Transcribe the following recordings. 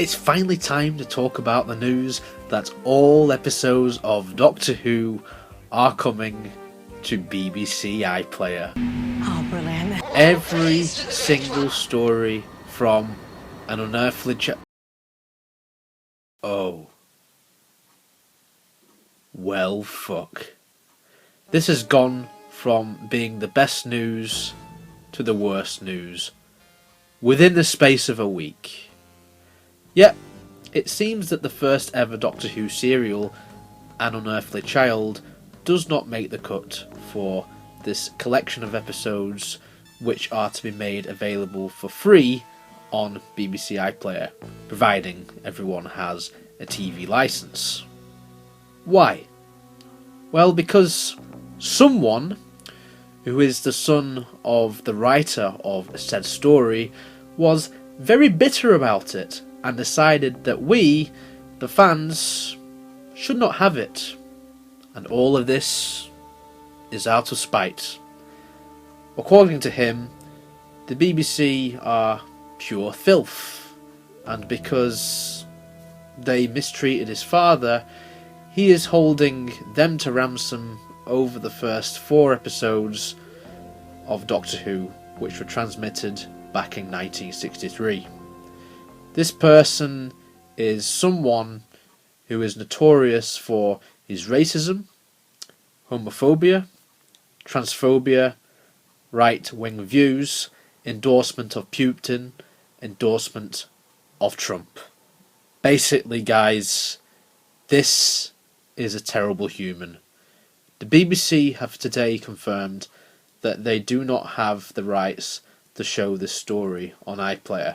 It's finally time to talk about the news that all episodes of Doctor Who are coming to BBC iPlayer. Oh, brilliant. Every single story from an Unearthly Oh. Well, fuck. This has gone from being the best news to the worst news within the space of a week. Yet, it seems that the first ever Doctor Who serial, An Unearthly Child, does not make the cut for this collection of episodes which are to be made available for free on BBC iPlayer, providing everyone has a TV licence. Why? Well, because someone who is the son of the writer of said story was very bitter about it and decided that we, the fans, should not have it. And all of this is out of spite. According to him, the BBC are pure filth, and because they mistreated his father, he is holding them to ransom over the first 4 episodes of Doctor Who, which were transmitted back in 1963. This person is someone who is notorious for his racism, homophobia, transphobia, right-wing views, endorsement of Putin, endorsement of Trump. Basically, guys, this is a terrible human. The BBC have today confirmed that they do not have the rights to show this story on iPlayer.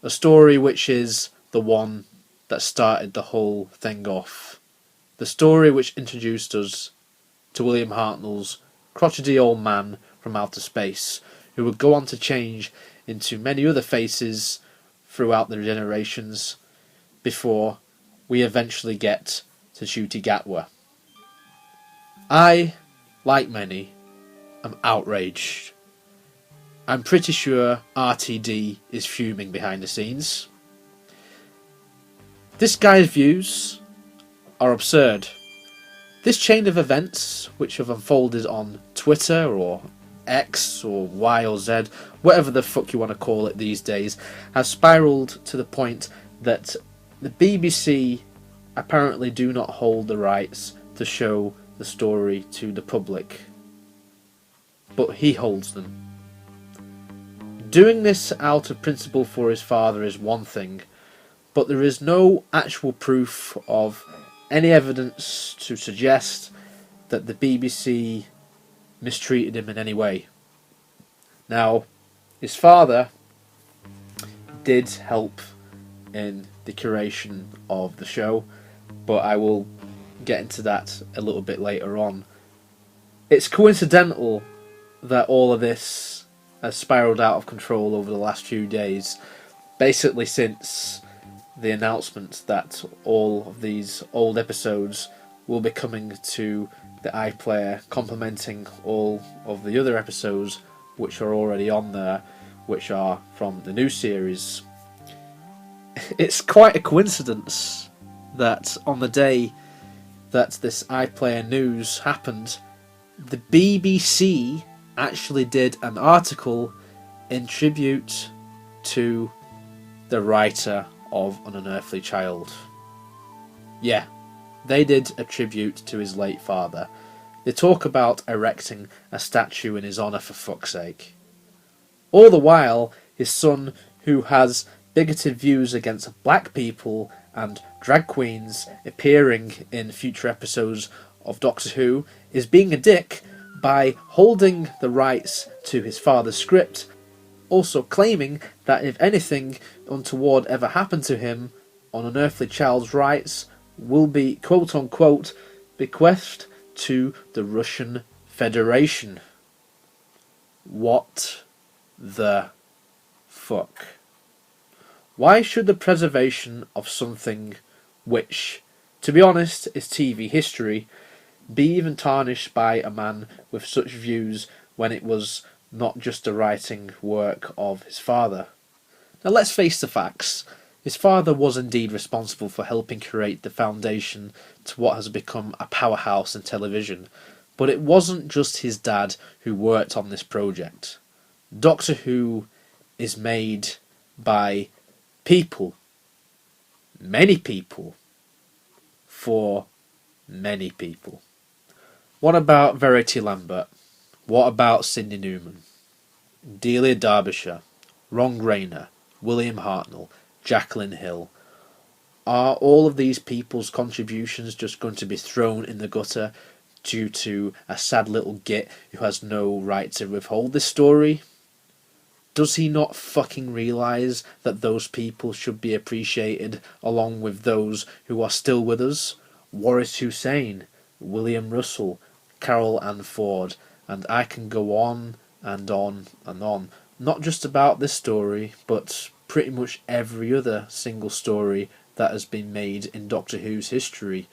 A story which is the one that started the whole thing off. The story which introduced us to William Hartnell's crotchety old man from outer space, who would go on to change into many other faces throughout the generations before we eventually get to Ncuti Gatwa. I, like many, am outraged. I'm pretty sure RTD is fuming behind the scenes. This guy's views are absurd. This chain of events, which have unfolded on Twitter or X or Y or Z, whatever the fuck you want to call it these days, has spiralled to the point that the BBC apparently do not hold the rights to show the story to the public. But he holds them. Doing this out of principle for his father is one thing, but there is no actual proof of any evidence to suggest that the BBC mistreated him in any way. Now, his father did help in the curation of the show, but I will get into that a little bit later on. It's coincidental that all of this has spiralled out of control over the last few days, basically since the announcement that all of these old episodes will be coming to the iPlayer, complementing all of the other episodes which are already on there, which are from the new series. It's quite a coincidence that on the day that this iPlayer news happened, the BBC actually did an article in tribute to the writer of An Unearthly Child. Yeah, they did a tribute to his late father. They talk about erecting a statue in his honour, for fuck's sake. All the while, his son, who has bigoted views against black people and drag queens appearing in future episodes of Doctor Who, is being a dick by holding the rights to his father's script, also claiming that if anything untoward ever happened to him, An Unearthly Child's rights will be quote-unquote bequeathed to the Russian Federation. What the fuck? Why should the preservation of something which, to be honest, is TV history, be even tarnished by a man with such views when it was not just the writing work of his father? Now let's face the facts. His father was indeed responsible for helping create the foundation to what has become a powerhouse in television, but it wasn't just his dad who worked on this project. Doctor Who is made by people, many people, for many people. What about Verity Lambert? What about Cindy Newman? Delia Derbyshire, Ron Grainer, William Hartnell, Jacqueline Hill? Are all of these people's contributions just going to be thrown in the gutter due to a sad little git who has no right to withhold this story? Does he not fucking realise that those people should be appreciated along with those who are still with us? Waris Hussein, William Russell, Carol Ann Ford, and I can go on and on and on. Not just about this story, but pretty much every other single story that has been made in Doctor Who's history.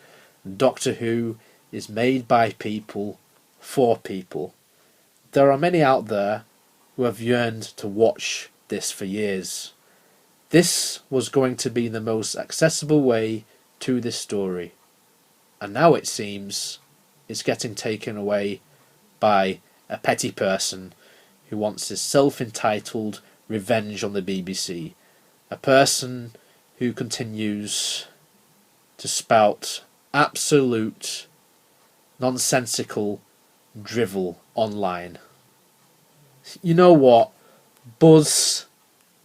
Doctor Who is made by people, for people. There are many out there who have yearned to watch this for years. This was going to be the most accessible way to this story. And now it seems it's getting taken away by a petty person who wants his self-entitled revenge on the BBC. A person who continues to spout absolute nonsensical drivel online. You know what? Buzz,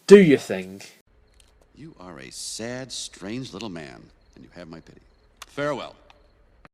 do your thing. You are a sad, strange little man, and you have my pity. Farewell.